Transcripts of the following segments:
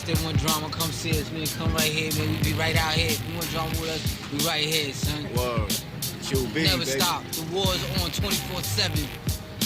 they want drama, come see us, man. Come right here, man. We be right out here. If you want drama with us, we right here, son. Word. QB, Never baby. stop. The war's on 24/7.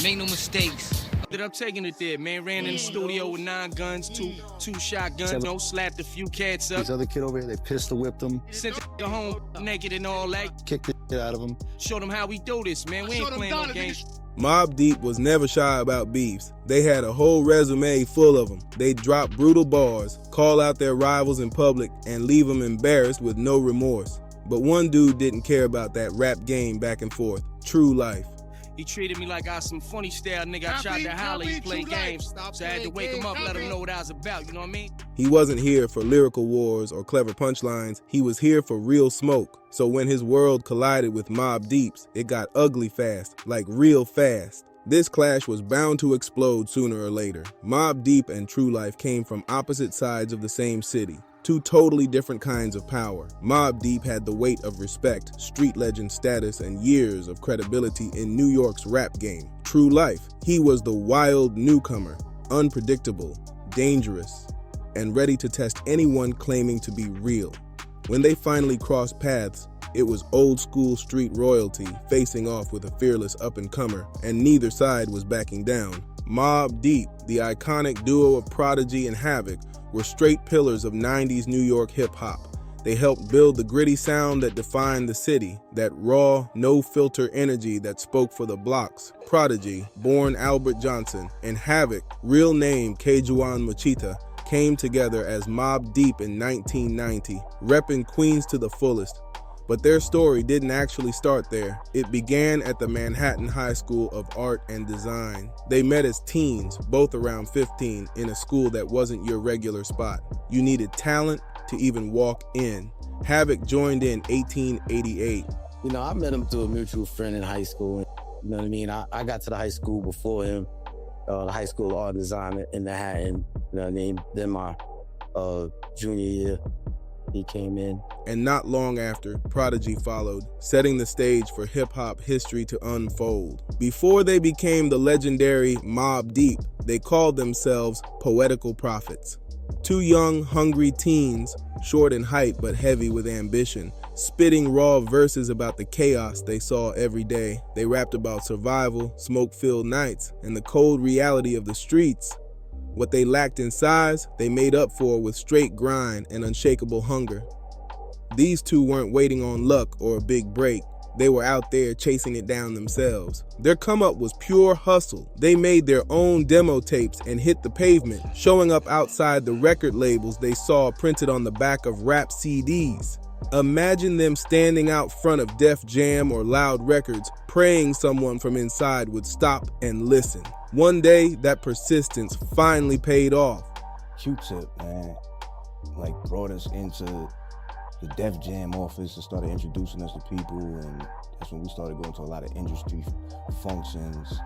Make no mistakes. I'm taking it there, man. Ran in the studio with 9 guns, two shotguns, slapped a few cats up. This other kid over here, they pistol whipped him. Sent the home naked and all that. Kicked the shit out of him. Showed them how we do this, man. We ain't playing no games. Mobb Deep was never shy about beefs. They had a whole resume full of them. They'd drop brutal bars, call out their rivals in public, and leave them embarrassed with no remorse. But one dude didn't care about that rap game back and forth. True Life. He treated me like I was some funny style nigga. I tried to holler, he played games. So I had to wake him up, let him know what I was about, you know what I mean? He wasn't here for lyrical wars or clever punchlines. He was here for real smoke. So when his world collided with Mobb Deep's, it got ugly fast, like real fast. This clash was bound to explode sooner or later. Mobb Deep and True Life came from opposite sides of the same city. Two totally different kinds of power. Mobb Deep had the weight of respect, street legend status, and years of credibility in New York's rap game. True Life, he was the wild newcomer, unpredictable, dangerous, and ready to test anyone claiming to be real. When they finally crossed paths, it was old school street royalty facing off with a fearless up-and-comer, and neither side was backing down. Mobb Deep, the iconic duo of Prodigy and Havoc, were straight pillars of 90s New York hip-hop. They helped build the gritty sound that defined the city, that raw, no-filter energy that spoke for the blocks. Prodigy, born Albert Johnson, and Havoc, real name K-Juan Machita, came together as Mobb Deep in 1990, repping Queens to the fullest. But their story didn't actually start there. It began at the Manhattan High School of Art and Design. They met as teens, both around 15, in a school that wasn't your regular spot. You needed talent to even walk in. Havoc joined in 1888. You know, I met him through a mutual friend in high school. You know what I mean? I got to the high school before him, the High School of Art and Design in Manhattan. You know what I mean? Then my junior year, he came in. And not long after, Prodigy followed, setting the stage for hip-hop history to unfold. Before they became the legendary Mobb Deep, they called themselves Poetical Prophets. Two young, hungry teens, short in height but heavy with ambition, spitting raw verses about the chaos they saw every day. They rapped about survival, smoke-filled nights, and the cold reality of the streets. What they lacked in size, they made up for with straight grind and unshakable hunger. These two weren't waiting on luck or a big break. They were out there chasing it down themselves. Their come up was pure hustle. They made their own demo tapes and hit the pavement, showing up outside the record labels they saw printed on the back of rap CDs. Imagine them standing out front of Def Jam or Loud Records, praying someone from inside would stop and listen. One day, that persistence finally paid off. Q-Tip, man, like brought us into the Def Jam office and started introducing us to people, and that's when we started going to a lot of industry functions,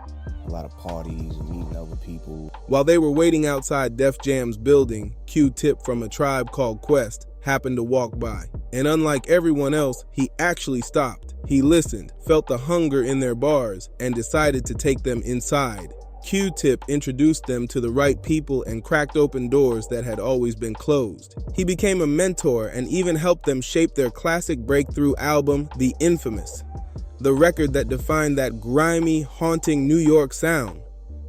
a lot of parties and meeting other people. While they were waiting outside Def Jam's building, Q-Tip from A Tribe Called Quest happened to walk by. And unlike everyone else, he actually stopped. He listened, felt the hunger in their bars, and decided to take them inside. Q-Tip introduced them to the right people and cracked open doors that had always been closed. He became a mentor and even helped them shape their classic breakthrough album, The Infamous, the record that defined that grimy, haunting New York sound.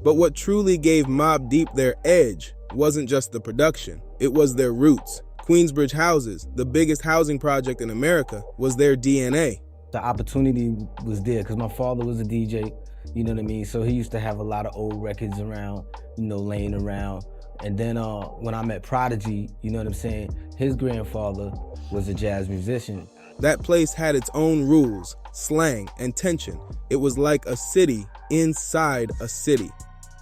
But what truly gave Mobb Deep their edge wasn't just the production, it was their roots. Queensbridge houses, the biggest housing project in America, was their DNA. The opportunity was there because my father was a DJ, you know what I mean? So he used to have a lot of old records around, you know, laying around. And then when I met Prodigy, you know what I'm saying? His grandfather was a jazz musician. That place had its own rules, slang, and tension. It was like a city inside a city.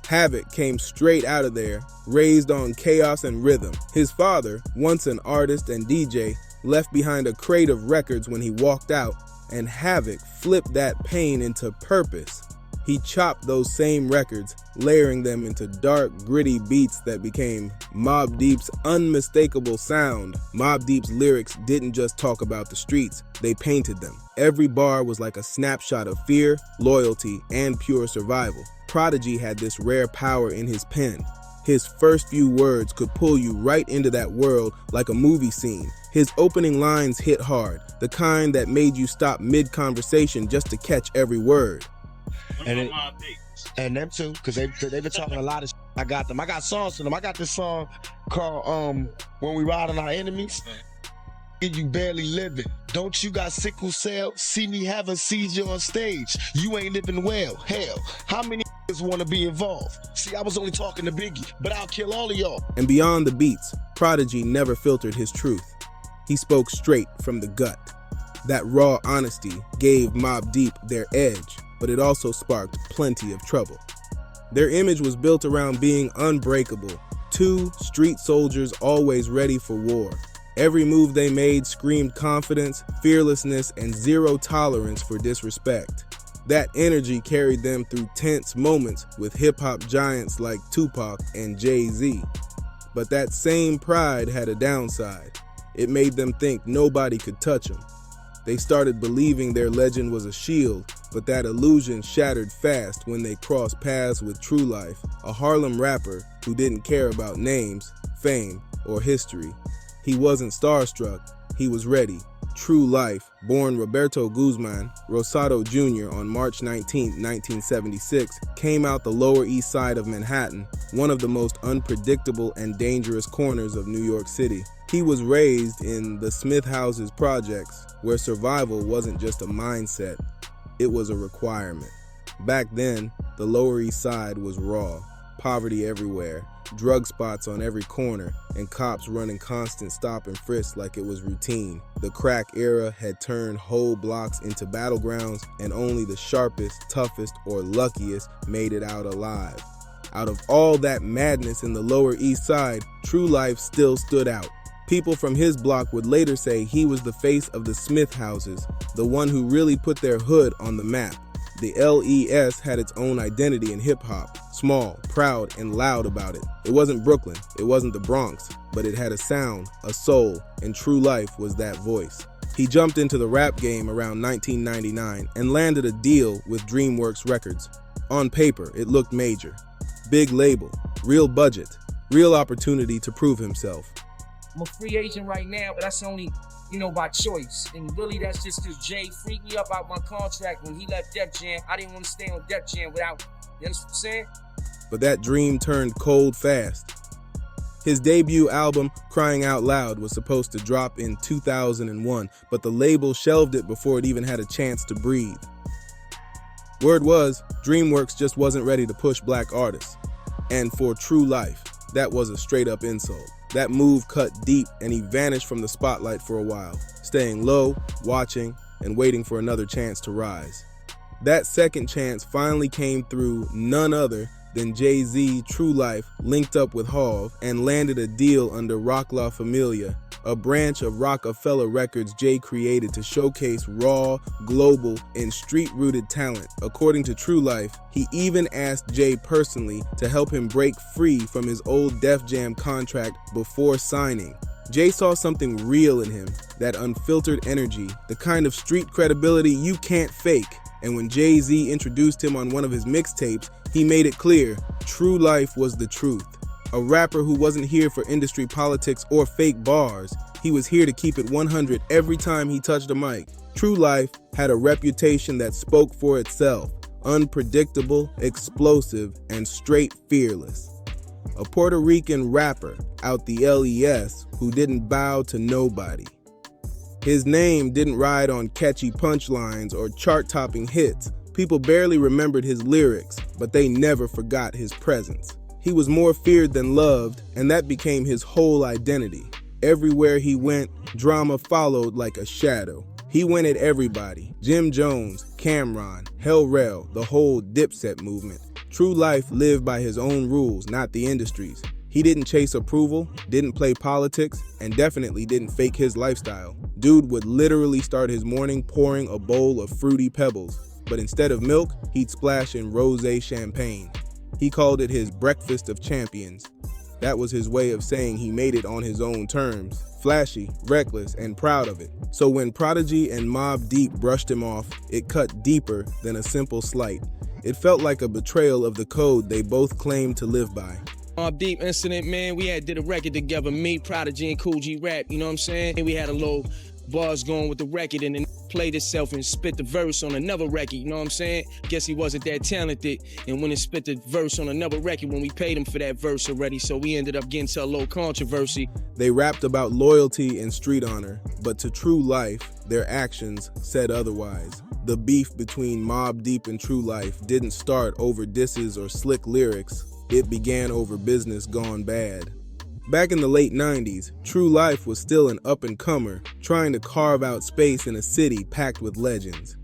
Havoc came straight out of there, raised on chaos and rhythm. His father, once an artist and DJ, left behind a crate of records when he walked out, and Havoc flipped that pain into purpose. He chopped those same records, layering them into dark, gritty beats that became Mobb Deep's unmistakable sound. Mobb Deep's lyrics didn't just talk about the streets, they painted them. Every bar was like a snapshot of fear, loyalty, and pure survival. Prodigy had this rare power in his pen. His first few words could pull you right into that world like a movie scene. His opening lines hit hard, the kind that made you stop mid-conversation just to catch every word. And them too, because they've been talking a lot of shit. I got them. I got songs to them. I got this song called When We Ride on Our Enemies. You barely living. Don't you got sickle cell? See me have a seizure on stage. You ain't living well. Hell, how many want to be involved? See, I was only talking to Biggie, but I'll kill all of y'all. And beyond the beats, Prodigy never filtered his truth. He spoke straight from the gut. That raw honesty gave Mobb Deep their edge, but it also sparked plenty of trouble. Their image was built around being unbreakable, two street soldiers always ready for war. Every move they made screamed confidence, fearlessness, and zero tolerance for disrespect. That energy carried them through tense moments with hip-hop giants like Tupac and Jay-Z. But that same pride had a downside. It made them think nobody could touch them. They started believing their legend was a shield, but that illusion shattered fast when they crossed paths with True Life, a Harlem rapper who didn't care about names, fame, or history. He wasn't starstruck, he was ready. True Life, born Roberto Guzman Rosado Jr. on March 19, 1976, came out the Lower East Side of Manhattan, one of the most unpredictable and dangerous corners of New York City. He was raised in the Smith Houses projects, where survival wasn't just a mindset, it was a requirement. Back then, the Lower East Side was raw, poverty everywhere, drug spots on every corner, and cops running constant stop and frisk like it was routine. The crack era had turned whole blocks into battlegrounds, and only the sharpest, toughest, or luckiest made it out alive. Out of all that madness in the Lower East Side, True Life still stood out. People from his block would later say he was the face of the Smith Houses, the one who really put their hood on the map. The LES had its own identity in hip-hop, small, proud, and loud about it. It wasn't Brooklyn, it wasn't the Bronx, but it had a sound, a soul, and True Life was that voice. He jumped into the rap game around 1999 and landed a deal with DreamWorks Records. On paper, it looked major. Big label, real budget, real opportunity to prove himself. I'm a free agent right now, but that's only, by choice. And really, that's just because Jay freaked me up out my contract when he left Def Jam. I didn't want to stay on Def Jam without, you understand what I'm saying? But that dream turned cold fast. His debut album, Crying Out Loud, was supposed to drop in 2001, but the label shelved it before it even had a chance to breathe. Word was, DreamWorks just wasn't ready to push black artists. And for True Life, that was a straight-up insult. That move cut deep, and he vanished from the spotlight for a while, staying low, watching, and waiting for another chance to rise. That second chance finally came through none other than Jay-Z. True Life linked up with Hov and landed a deal under Rock La Familia, a branch of Rockefeller Records Jay created to showcase raw, global, and street-rooted talent. According to True Life, he even asked Jay personally to help him break free from his old Def Jam contract before signing. Jay saw something real in him, that unfiltered energy, the kind of street credibility you can't fake. And when Jay-Z introduced him on one of his mixtapes, he made it clear, True Life was the truth. A rapper who wasn't here for industry politics or fake bars. He was here to keep it 100 every time he touched a mic. True Life had a reputation that spoke for itself. Unpredictable, explosive, and straight fearless. A Puerto Rican rapper out the LES who didn't bow to nobody. His name didn't ride on catchy punchlines or chart-topping hits. People barely remembered his lyrics, but they never forgot his presence. He was more feared than loved, and that became his whole identity. Everywhere he went, drama followed like a shadow. He went at everybody. Jim Jones, Cameron, Hell Rell, the whole Dipset movement. True Life lived by his own rules, not the industry's. He didn't chase approval, didn't play politics, and definitely didn't fake his lifestyle. Dude would literally start his morning pouring a bowl of Fruity Pebbles, but instead of milk, he'd splash in rosé champagne. He called it his breakfast of champions. That was his way of saying he made it on his own terms, flashy, reckless, and proud of it. So when Prodigy and Mobb Deep brushed him off, it cut deeper than a simple slight. It felt like a betrayal of the code they both claimed to live by. Mobb Deep incident, man, we had did a record together, me, Prodigy, and Cool G Rap, you know what I'm saying? And we had a little bars going with the record, and then played itself and spit the verse on another record, you know what I'm saying? Guess he wasn't that talented, and when it spit the verse on another record, when we paid him for that verse already, so we ended up getting to a little controversy. They rapped about loyalty and street honor, but to True Life, their actions said otherwise. The beef between Mobb Deep and True Life didn't start over disses or slick lyrics. It began over business gone bad. Back in the late 90s, True Life was still an up-and-comer, trying to carve out space in a city packed with legends.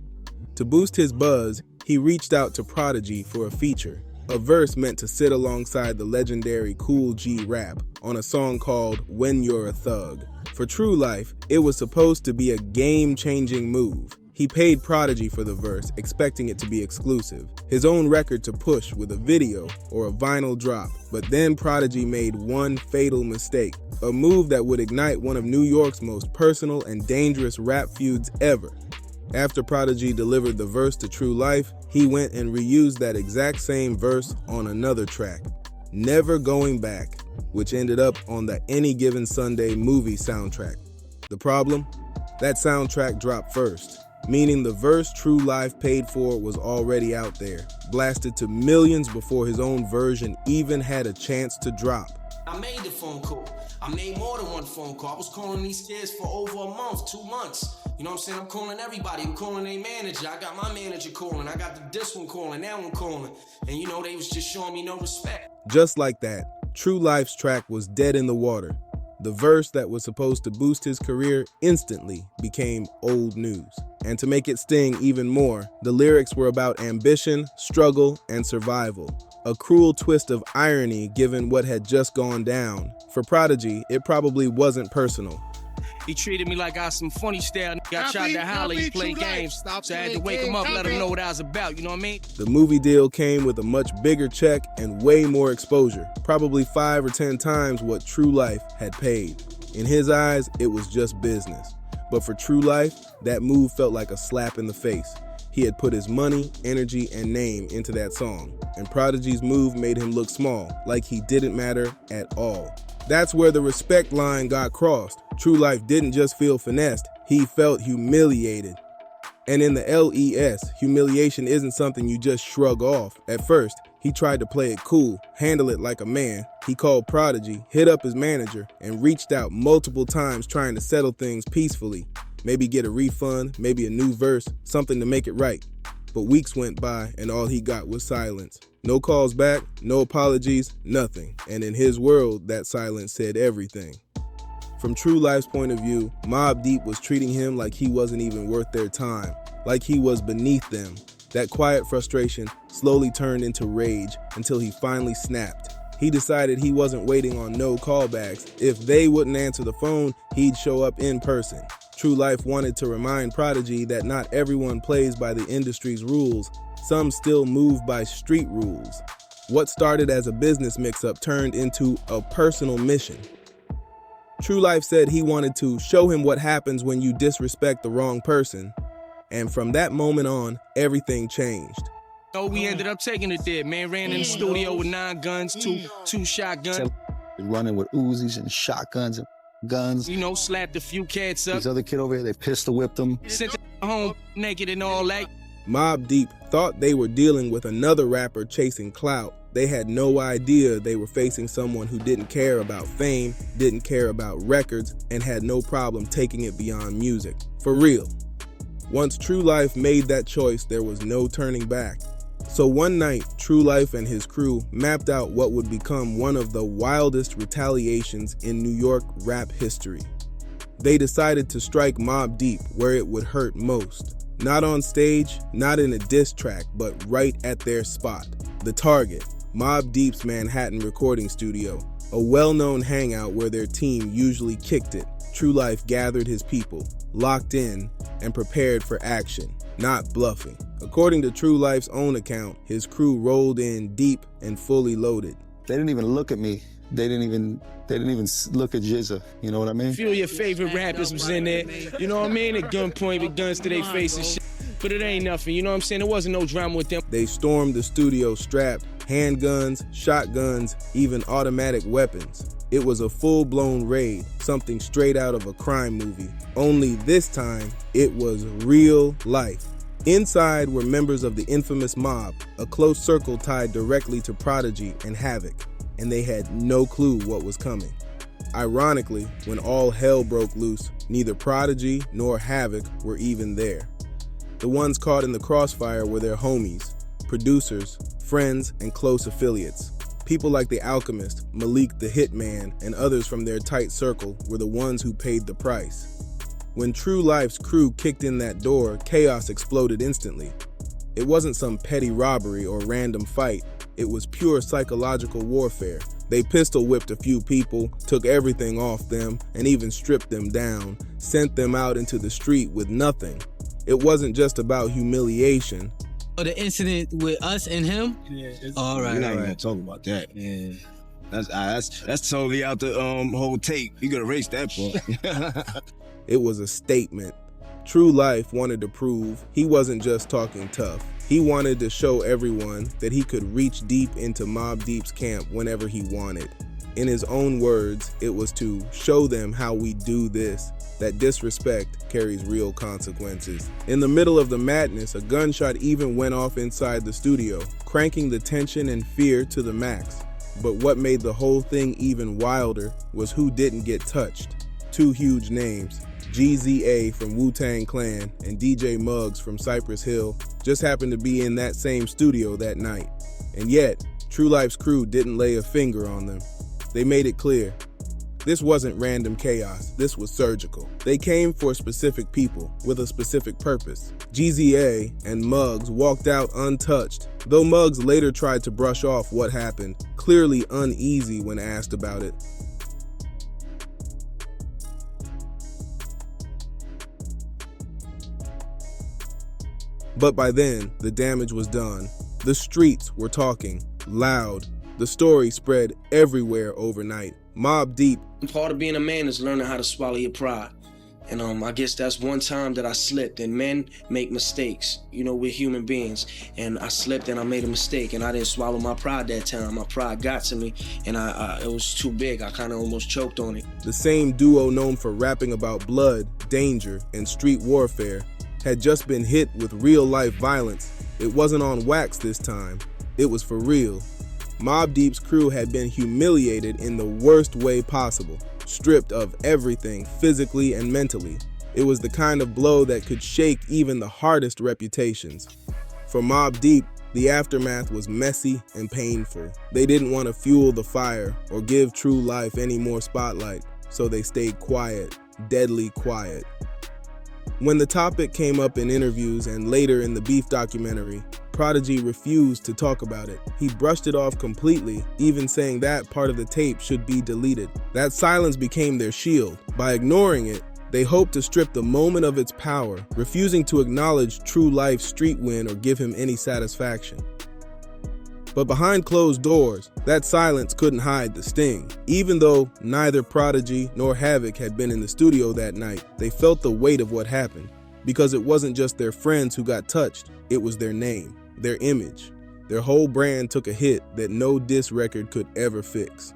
To boost his buzz, he reached out to Prodigy for a feature, a verse meant to sit alongside the legendary Cool G Rap on a song called When You're a Thug. For True Life, it was supposed to be a game-changing move. He paid Prodigy for the verse, expecting it to be exclusive, his own record to push with a video or a vinyl drop. But then Prodigy made one fatal mistake, a move that would ignite one of New York's most personal and dangerous rap feuds ever. After Prodigy delivered the verse to True Life, he went and reused that exact same verse on another track, Never Going Back, which ended up on the Any Given Sunday movie soundtrack. The problem? That soundtrack dropped first, meaning the verse True Life paid for was already out there, blasted to millions before his own version even had a chance to drop. I made the phone call. I made more than one phone call. I was calling these kids for over a month, 2 months. You know what I'm saying? I'm calling everybody. I'm calling their manager. I got my manager calling. I got this one calling, that one calling. And you know, they was just showing me no respect. Just like that, True Life's track was dead in the water. The verse that was supposed to boost his career instantly became old news. And to make it sting even more, the lyrics were about ambition, struggle, and survival. A cruel twist of irony given what had just gone down. For Prodigy, it probably wasn't personal. He treated me like I was some funny style. I tried to holler, he played games. So I had to wake him up, let him know what I was about, you know what I mean? The movie deal came with a much bigger check and way more exposure, probably 5 or 10 times what True Life had paid. In his eyes, it was just business. But for True Life, that move felt like a slap in the face. He had put his money, energy, and name into that song, and Prodigy's move made him look small, like he didn't matter at all. That's where the respect line got crossed. True Life didn't just feel finessed, he felt humiliated. And in the LES, humiliation isn't something you just shrug off. At first, he tried to play it cool, handle it like a man. He called Prodigy, hit up his manager, and reached out multiple times trying to settle things peacefully. Maybe get a refund, maybe a new verse, something to make it right. But weeks went by and all he got was silence. No calls back, no apologies, nothing. And in his world, that silence said everything. From True Life's point of view, Mobb Deep was treating him like he wasn't even worth their time, like he was beneath them. That quiet frustration slowly turned into rage until he finally snapped. He decided he wasn't waiting on no callbacks. If they wouldn't answer the phone, he'd show up in person. True Life wanted to remind Prodigy that not everyone plays by the industry's rules. Some still move by street rules. What started as a business mix-up turned into a personal mission. True Life said he wanted to show him what happens when you disrespect the wrong person. And from that moment on, everything changed. Oh, we ended up taking it there, man. Ran in the studio with 9 guns, two shotguns. Running with Uzis and shotguns and guns. You know, slapped a few cats up. This other kid over here, they pistol whipped him. Sent them home naked and all that. Mobb Deep thought they were dealing with another rapper chasing clout. They had no idea they were facing someone who didn't care about fame, didn't care about records, and had no problem taking it beyond music. For real. Once True Life made that choice, there was no turning back. So one night, True Life and his crew mapped out what would become one of the wildest retaliations in New York rap history. They decided to strike Mobb Deep where it would hurt most. Not on stage, not in a diss track, but right at their spot. The target, Mobb Deep's Manhattan recording studio, a well-known hangout where their team usually kicked it. True Life gathered his people, locked in, and prepared for action, not bluffing. According to True Life's own account, his crew rolled in deep and fully loaded. They didn't even look at me. They didn't even look at Jizza, you know what I mean? A few of your favorite rappers was in there, you know what I mean? At gunpoint with guns to their face and shit. But it ain't nothing, you know what I'm saying? There wasn't no drama with them. They stormed the studio strapped, handguns, shotguns, even automatic weapons. It was a full-blown raid, something straight out of a crime movie. Only this time, it was real life. Inside were members of the infamous Mob, a close circle tied directly to Prodigy and Havoc, and they had no clue what was coming. Ironically, when all hell broke loose, neither Prodigy nor Havoc were even there. The ones caught in the crossfire were their homies, producers, friends, and close affiliates. People like The Alchemist, Malik the Hitman, and others from their tight circle were the ones who paid the price. When True Life's crew kicked in that door, chaos exploded instantly. It wasn't some petty robbery or random fight, it was pure psychological warfare. They pistol whipped a few people, took everything off them, and even stripped them down, sent them out into the street with nothing. It wasn't just about humiliation. Oh, the incident with us and him? Yeah. All right, We're not all even gonna right. talk about that. Yeah. That's totally out the whole tape. You gotta erase that part. It was a statement. True Life wanted to prove he wasn't just talking tough. He wanted to show everyone that he could reach deep into Mobb Deep's camp whenever he wanted. In his own words, it was to show them how we do this, that disrespect carries real consequences. In the middle of the madness, a gunshot even went off inside the studio, cranking the tension and fear to the max. But what made the whole thing even wilder was who didn't get touched. Two huge names, GZA from Wu-Tang Clan and DJ Muggs from Cypress Hill, just happened to be in that same studio that night. And yet, True Life's crew didn't lay a finger on them. They made it clear. This wasn't random chaos, this was surgical. They came for specific people with a specific purpose. GZA and Muggs walked out untouched, though Muggs later tried to brush off what happened, clearly uneasy when asked about it. But by then, the damage was done. The streets were talking, loud. The story spread everywhere overnight. Mobb Deep. Part of being a man is learning how to swallow your pride. And I guess that's one time that I slipped, and men make mistakes. You know, we're human beings. And I slipped and I made a mistake, and I didn't swallow my pride that time. My pride got to me, and it was too big. I kind of almost choked on it. The same duo known for rapping about blood, danger, and street warfare had just been hit with real-life violence. It wasn't on wax this time. It was for real. Mobb Deep's crew had been humiliated in the worst way possible, stripped of everything physically and mentally. It was the kind of blow that could shake even the hardest reputations. For Mobb Deep, the aftermath was messy and painful. They didn't want to fuel the fire or give True Life any more spotlight, so they stayed quiet, deadly quiet. When the topic came up in interviews and later in the Beef documentary, Prodigy refused to talk about it. He brushed it off completely, even saying that part of the tape should be deleted. That silence became their shield. By ignoring it, they hoped to strip the moment of its power, refusing to acknowledge True Life's street win or give him any satisfaction. But behind closed doors, that silence couldn't hide the sting. Even though neither Prodigy nor Havoc had been in the studio that night, they felt the weight of what happened. Because it wasn't just their friends who got touched, it was their name, their image. Their whole brand took a hit that no diss record could ever fix.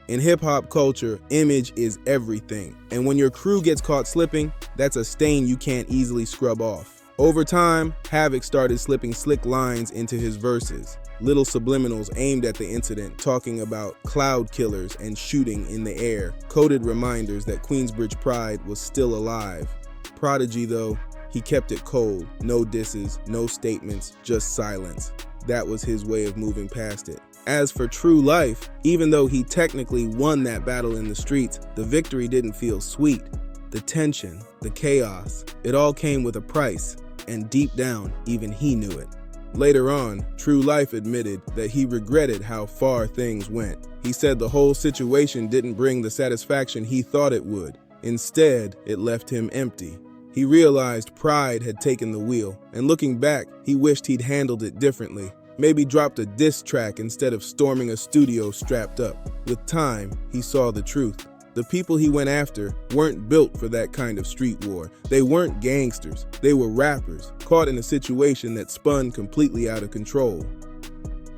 In hip-hop culture, image is everything. And when your crew gets caught slipping, that's a stain you can't easily scrub off. Over time, Havoc started slipping slick lines into his verses. Little subliminals aimed at the incident, talking about cloud killers and shooting in the air, coded reminders that Queensbridge pride was still alive. Prodigy, though, he kept it cold. No disses, no statements, just silence. That was his way of moving past it. As for True Life, even though he technically won that battle in the streets, the victory didn't feel sweet. The tension, the chaos, it all came with a price, and deep down, even he knew it. Later on, True Life admitted that he regretted how far things went. He said the whole situation didn't bring the satisfaction he thought it would. Instead, it left him empty. He realized pride had taken the wheel, and looking back, he wished he'd handled it differently. Maybe dropped a diss track instead of storming a studio strapped up. With time, he saw the truth. The people he went after weren't built for that kind of street war. They weren't gangsters. They were rappers, caught in a situation that spun completely out of control.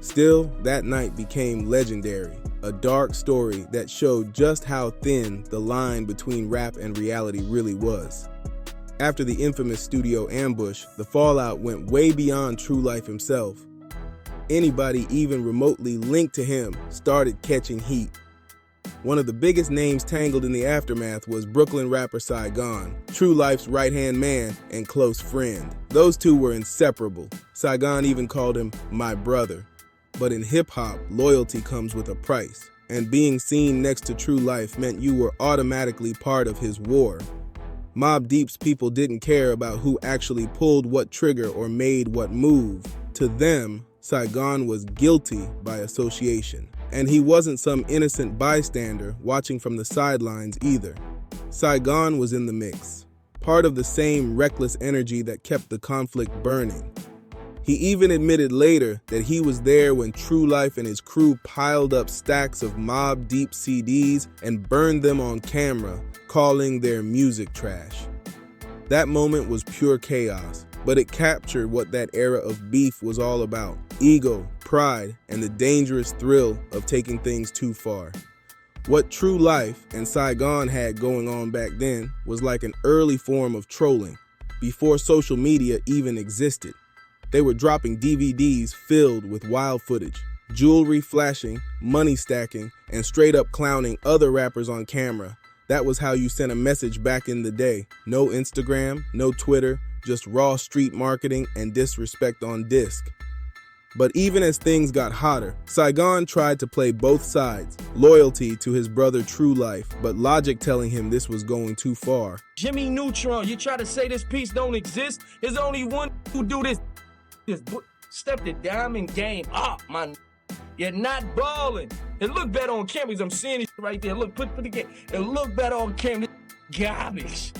Still, that night became legendary, a dark story that showed just how thin the line between rap and reality really was. After the infamous studio ambush, the fallout went way beyond True Life himself. Anybody even remotely linked to him started catching heat. One of the biggest names tangled in the aftermath was Brooklyn rapper Saigon, True Life's right-hand man and close friend. Those two were inseparable. Saigon even called him "my brother." But in hip-hop, loyalty comes with a price, and being seen next to True Life meant you were automatically part of his war. Mobb Deep's people didn't care about who actually pulled what trigger or made what move. To them, Saigon was guilty by association. And he wasn't some innocent bystander watching from the sidelines either. Saigon was in the mix, part of the same reckless energy that kept the conflict burning. He even admitted later that he was there when True Life and his crew piled up stacks of Mobb Deep CDs and burned them on camera, calling their music trash. That moment was pure chaos, but it captured what that era of beef was all about: ego, pride, and the dangerous thrill of taking things too far. What True Life and Saigon had going on back then was like an early form of trolling, before social media even existed. They were dropping DVDs filled with wild footage, jewelry flashing, money stacking, and straight up clowning other rappers on camera. That was how you sent a message back in the day. No Instagram, no Twitter, just raw street marketing and disrespect on disc. But even as things got hotter, Saigon tried to play both sides, loyalty to his brother True Life, but logic telling him this was going too far. Jimmy Neutron, you try to say this piece don't exist? There's only one who do this. Step the diamond game up, man. You're not balling. It look better on camera. I'm seeing it right there. Look, put the game. It look better on camera. Garbage.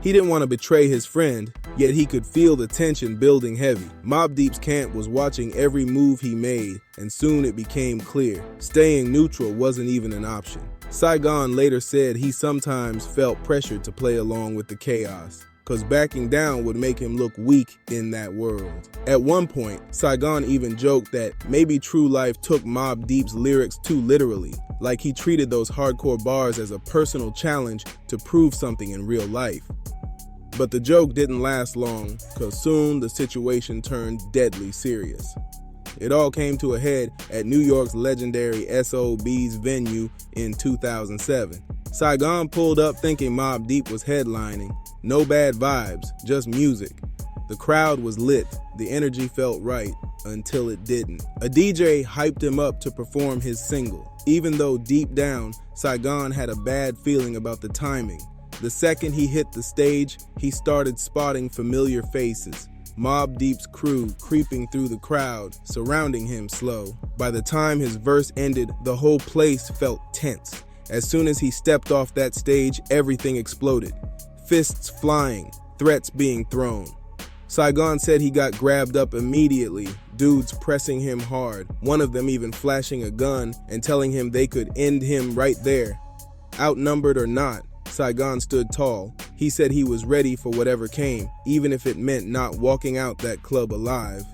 He didn't want to betray his friend, yet he could feel the tension building heavy. Mobb Deep's camp was watching every move he made, and soon it became clear. Staying neutral wasn't even an option. Saigon later said he sometimes felt pressured to play along with the chaos, because backing down would make him look weak in that world. At one point, Saigon even joked that maybe True Life took Mobb Deep's lyrics too literally, like he treated those hardcore bars as a personal challenge to prove something in real life. But the joke didn't last long, because soon the situation turned deadly serious. It all came to a head at New York's legendary SOB's venue in 2007. Saigon pulled up thinking Mobb Deep was headlining. No bad vibes, just music. The crowd was lit, the energy felt right, until it didn't. A DJ hyped him up to perform his single, even though deep down, Saigon had a bad feeling about the timing. The second he hit the stage, he started spotting familiar faces. Mobb Deep's crew creeping through the crowd, surrounding him slow. By the time his verse ended, the whole place felt tense. As soon as he stepped off that stage, everything exploded. Fists flying, threats being thrown. Saigon said he got grabbed up immediately, dudes pressing him hard, one of them even flashing a gun and telling him they could end him right there. Outnumbered or not, Saigon stood tall. He said he was ready for whatever came, even if it meant not walking out that club alive.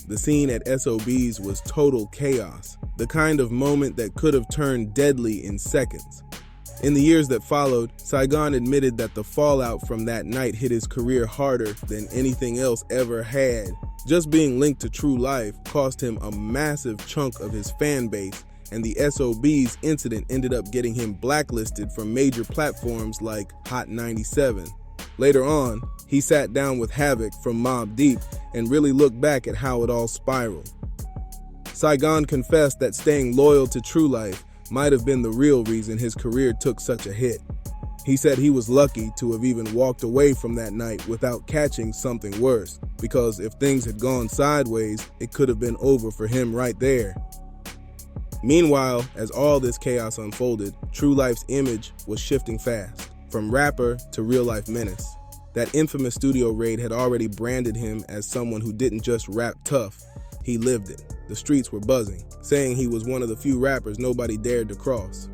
The scene at SOB's was total chaos, the kind of moment that could have turned deadly in seconds. In the years that followed, Saigon admitted that the fallout from that night hit his career harder than anything else ever had. Just being linked to True Life cost him a massive chunk of his fan base, and the SOB's incident ended up getting him blacklisted from major platforms like Hot 97. Later on, he sat down with Havoc from Mobb Deep and really looked back at how it all spiraled. Saigon confessed that staying loyal to True Life might have been the real reason his career took such a hit. He said he was lucky to have even walked away from that night without catching something worse, because if things had gone sideways, it could have been over for him right there. Meanwhile, as all this chaos unfolded, True Life's image was shifting fast, from rapper to real-life menace. That infamous studio raid had already branded him as someone who didn't just rap tough, he lived it. The streets were buzzing, saying he was one of the few rappers nobody dared to cross.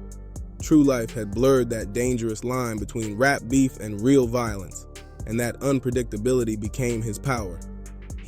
True Life had blurred that dangerous line between rap beef and real violence, and that unpredictability became his power.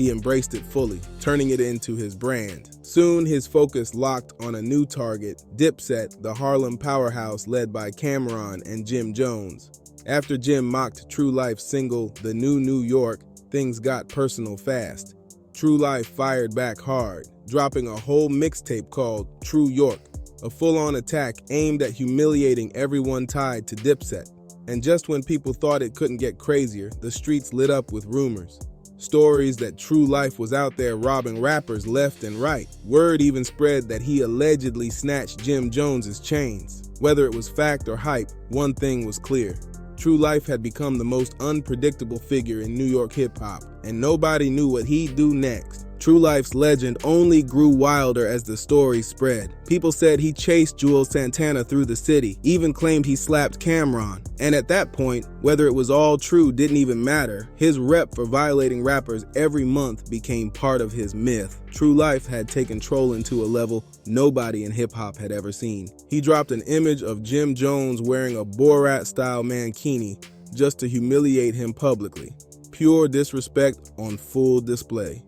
he embraced it fully, turning it into his brand. Soon, his focus locked on a new target, Dipset, the Harlem powerhouse led by Cameron and Jim Jones. After Jim mocked True Life's single, The New New York, things got personal fast. True Life fired back hard, dropping a whole mixtape called True York, a full-on attack aimed at humiliating everyone tied to Dipset. And just when people thought it couldn't get crazier, the streets lit up with rumors. Stories that True Life was out there robbing rappers left and right. Word even spread that he allegedly snatched Jim Jones's chains. Whether it was fact or hype, one thing was clear. True Life had become the most unpredictable figure in New York hip-hop, and nobody knew what he'd do next. True Life's legend only grew wilder as the story spread. People said he chased Juelz Santana through the city, even claimed he slapped Cameron. And at that point, whether it was all true didn't even matter. His rep for violating rappers every month became part of his myth. True Life had taken trolling to a level nobody in hip-hop had ever seen. He dropped an image of Jim Jones wearing a Borat-style mankini just to humiliate him publicly. Pure disrespect on full display.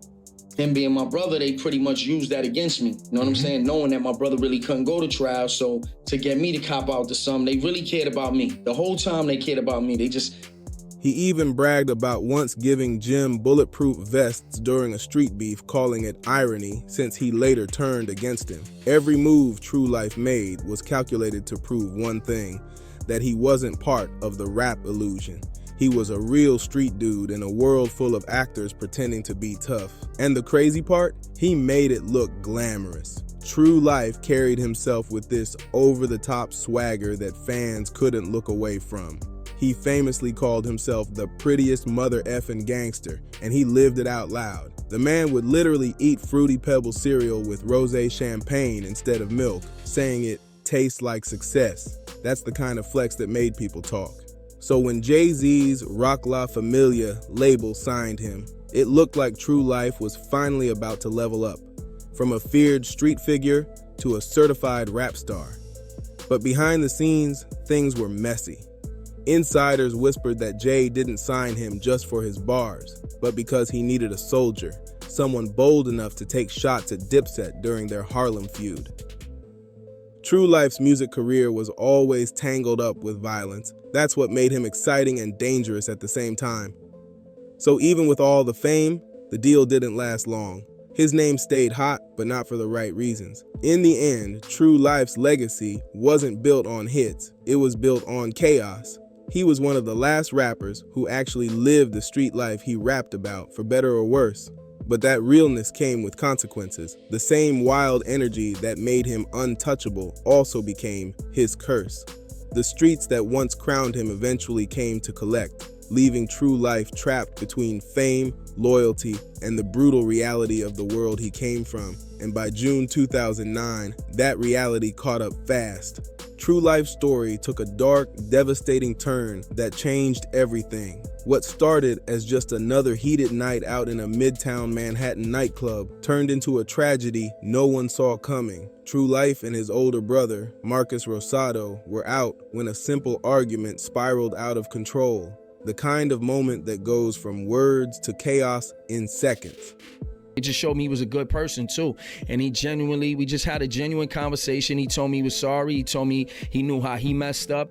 Him being my brother, they pretty much used that against me. You know what I'm saying? Knowing that my brother really couldn't go to trial, so to get me to cop out to some, they really cared about me. The whole time they cared about me. He even bragged about once giving Jim bulletproof vests during a street beef, calling it irony since he later turned against him. Every move True Life made was calculated to prove one thing, that he wasn't part of the rap illusion. He was a real street dude in a world full of actors pretending to be tough. And the crazy part? He made it look glamorous. True Life carried himself with this over-the-top swagger that fans couldn't look away from. He famously called himself the prettiest mother effing gangster, and he lived it out loud. The man would literally eat Fruity Pebbles cereal with rosé champagne instead of milk, saying it tastes like success. That's the kind of flex that made people talk. So when Jay-Z's Rock La Familia label signed him, it looked like True Life was finally about to level up, from a feared street figure to a certified rap star. But behind the scenes, things were messy. Insiders whispered that Jay didn't sign him just for his bars, but because he needed a soldier, someone bold enough to take shots at Dipset during their Harlem feud. True Life's music career was always tangled up with violence. That's what made him exciting and dangerous at the same time. So even with all the fame, the deal didn't last long. His name stayed hot, but not for the right reasons. In the end, True Life's legacy wasn't built on hits, it was built on chaos. He was one of the last rappers who actually lived the street life he rapped about, for better or worse. But that realness came with consequences. The same wild energy that made him untouchable also became his curse. The streets that once crowned him eventually came to collect, leaving True Life trapped between fame, loyalty, and the brutal reality of the world he came from. And by June 2009, that reality caught up fast. True Life's story took a dark, devastating turn that changed everything. What started as just another heated night out in a midtown Manhattan nightclub turned into a tragedy no one saw coming. True Life and his older brother, Marcus Rosado, were out when a simple argument spiraled out of control. The kind of moment that goes from words to chaos in seconds. It just showed me he was a good person too. And we just had a genuine conversation. He told me he was sorry. He told me he knew how he messed up.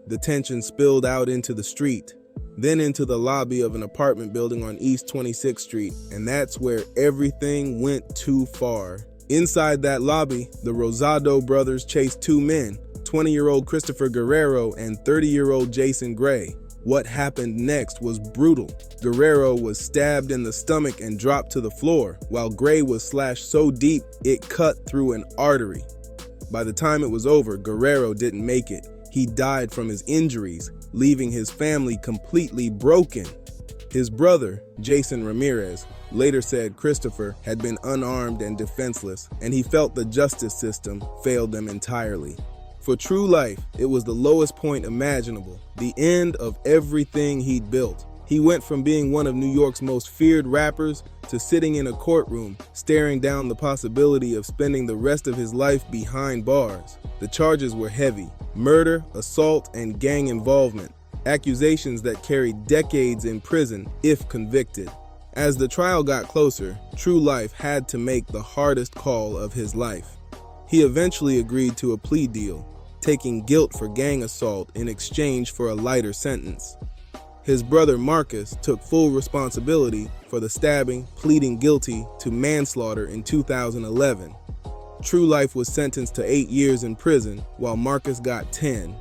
The tension spilled out into the street, then into the lobby of an apartment building on East 26th Street. And that's where everything went too far. Inside that lobby, the Rosado brothers chased two men, 20-year-old Christopher Guerrero and 30-year-old Jason Gray. What happened next was brutal. Guerrero was stabbed in the stomach and dropped to the floor, while Gray was slashed so deep it cut through an artery. By the time it was over, Guerrero didn't make it. He died from his injuries, leaving his family completely broken. His brother, Jason Ramirez, later said Christopher had been unarmed and defenseless, and he felt the justice system failed them entirely. For True Life, it was the lowest point imaginable, the end of everything he'd built. He went from being one of New York's most feared rappers to sitting in a courtroom, staring down the possibility of spending the rest of his life behind bars. The charges were heavy: murder, assault, and gang involvement. Accusations that carried decades in prison if convicted. As the trial got closer, True Life had to make the hardest call of his life. He eventually agreed to a plea deal, taking guilt for gang assault in exchange for a lighter sentence. His brother Marcus took full responsibility for the stabbing, pleading guilty to manslaughter in 2011. True Life was sentenced to 8 years in prison, while Marcus got 10.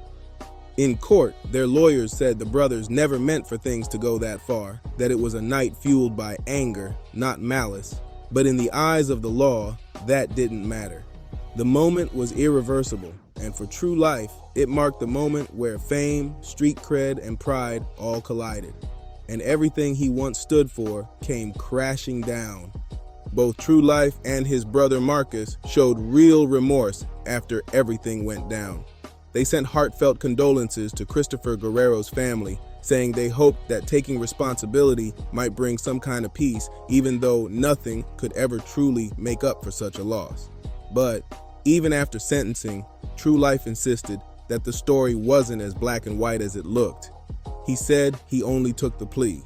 In court, their lawyers said the brothers never meant for things to go that far, that it was a night fueled by anger, not malice. But in the eyes of the law, that didn't matter. The moment was irreversible, and for True Life, it marked the moment where fame, street cred, and pride all collided. And everything he once stood for came crashing down. Both True Life and his brother Marcus showed real remorse after everything went down. They sent heartfelt condolences to Christopher Guerrero's family, saying they hoped that taking responsibility might bring some kind of peace, even though nothing could ever truly make up for such a loss. But even after sentencing, True Life insisted that the story wasn't as black and white as it looked. He said he only took the plea,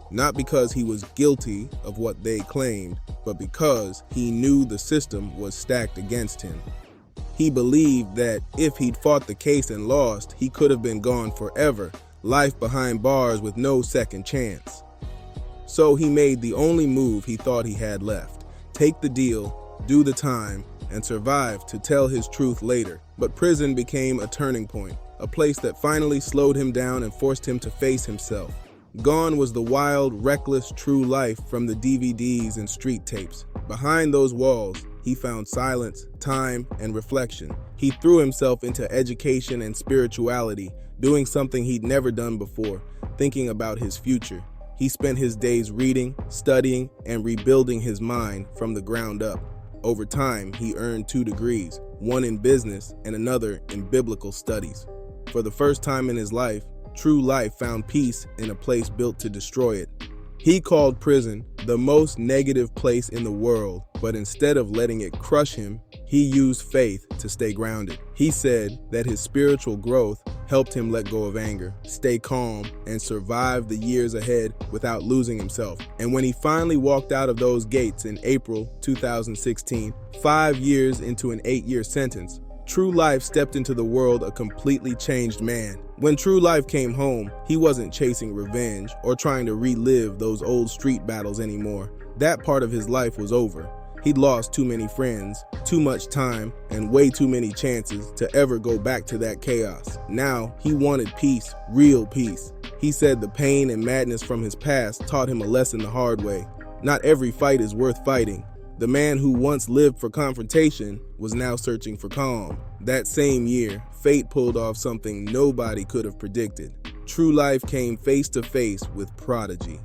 not because he was guilty of what they claimed, but because he knew the system was stacked against him. He believed that if he'd fought the case and lost, he could have been gone forever, life behind bars with no second chance. So he made the only move he thought he had left: take the deal, do the time, and survive to tell his truth later. But prison became a turning point, a place that finally slowed him down and forced him to face himself. Gone was the wild, reckless True Life from the DVDs and street tapes. Behind those walls, he found silence, time, and reflection. He threw himself into education and spirituality, doing something he'd never done before, thinking about his future. He spent his days reading, studying, and rebuilding his mind from the ground up. Over time, he earned 2 degrees, one in business and another in biblical studies. For the first time in his life, True Life found peace in a place built to destroy it. He called prison the most negative place in the world, but instead of letting it crush him, he used faith to stay grounded. He said that his spiritual growth helped him let go of anger, stay calm, and survive the years ahead without losing himself. And when he finally walked out of those gates in April 2016, 5 years into an 8-year sentence, True Life stepped into the world a completely changed man. When True Life came home, he wasn't chasing revenge or trying to relive those old street battles anymore. That part of his life was over. He'd lost too many friends, too much time, and way too many chances to ever go back to that chaos. Now, he wanted peace, real peace. He said the pain and madness from his past taught him a lesson the hard way. Not every fight is worth fighting. The man who once lived for confrontation was now searching for calm. That same year, fate pulled off something nobody could have predicted. True Life came face to face with Prodigy.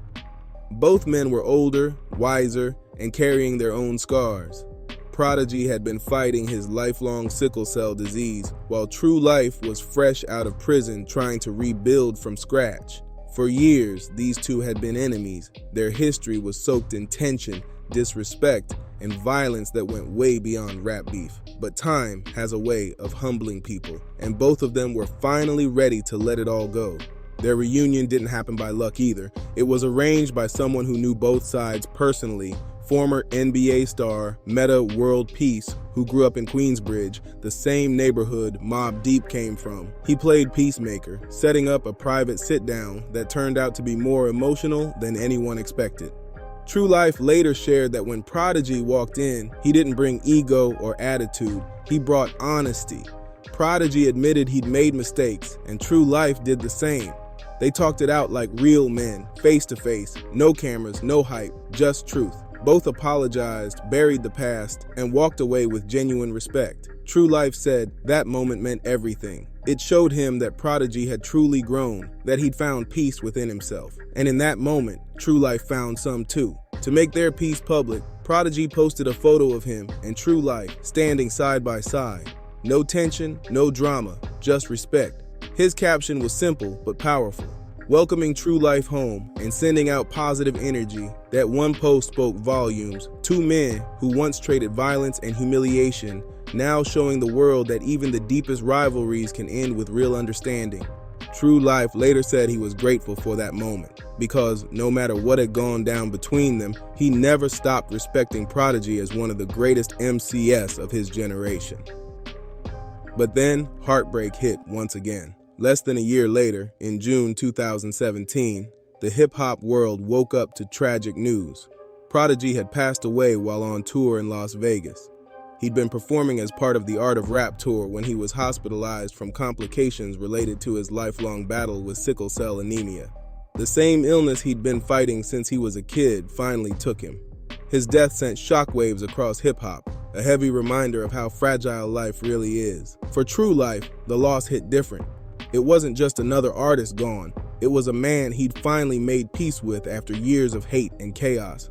Both men were older, wiser, and carrying their own scars. Prodigy had been fighting his lifelong sickle cell disease, while True Life was fresh out of prison trying to rebuild from scratch. For years, these two had been enemies. Their history was soaked in tension, disrespect, and violence that went way beyond rap beef. But time has a way of humbling people, and both of them were finally ready to let it all go. Their reunion didn't happen by luck either. It was arranged by someone who knew both sides personally, former NBA star Meta World Peace, who grew up in Queensbridge, the same neighborhood Mobb Deep came from. He played peacemaker, setting up a private sit-down that turned out to be more emotional than anyone expected. True Life later shared that when Prodigy walked in, he didn't bring ego or attitude, he brought honesty. Prodigy admitted he'd made mistakes, and True Life did the same. They talked it out like real men, face to face, no cameras, no hype, just truth. Both apologized, buried the past, and walked away with genuine respect. True Life said that moment meant everything. It showed him that Prodigy had truly grown, that he'd found peace within himself. And in that moment, True Life found some too. To make their peace public, Prodigy posted a photo of him and True Life standing side by side. No tension, no drama, just respect. His caption was simple but powerful, welcoming True Life home and sending out positive energy. That one post spoke volumes. Two men who once traded violence and humiliation, now showing the world that even the deepest rivalries can end with real understanding. True Life later said he was grateful for that moment, because no matter what had gone down between them, he never stopped respecting Prodigy as one of the greatest MCs of his generation. But then, heartbreak hit once again. Less than a year later, in June 2017, the hip-hop world woke up to tragic news. Prodigy had passed away while on tour in Las Vegas. He'd been performing as part of the Art of Rap tour when he was hospitalized from complications related to his lifelong battle with sickle cell anemia. The same illness he'd been fighting since he was a kid finally took him. His death sent shockwaves across hip-hop, a heavy reminder of how fragile life really is. For True Life, the loss hit different. It wasn't just another artist gone, it was a man he'd finally made peace with after years of hate and chaos.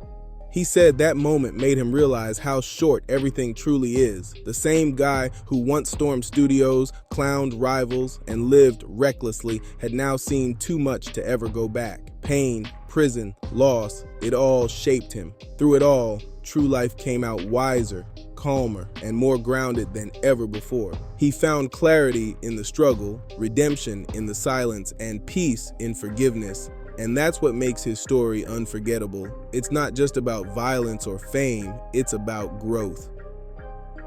He said that moment made him realize how short everything truly is. The same guy who once stormed studios, clowned rivals, and lived recklessly had now seen too much to ever go back. Pain, prison, loss, it all shaped him. Through it all, True Life came out wiser, calmer, and more grounded than ever before. He found clarity in the struggle, redemption in the silence, and peace in forgiveness. And that's what makes his story unforgettable. It's not just about violence or fame, it's about growth.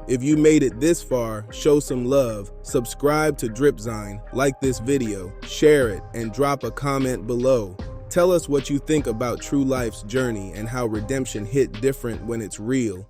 If you made it this far, show some love, subscribe to Dripzine, like this video, share it, and drop a comment below. Tell us what you think about True Life's journey and how redemption hit different when it's real.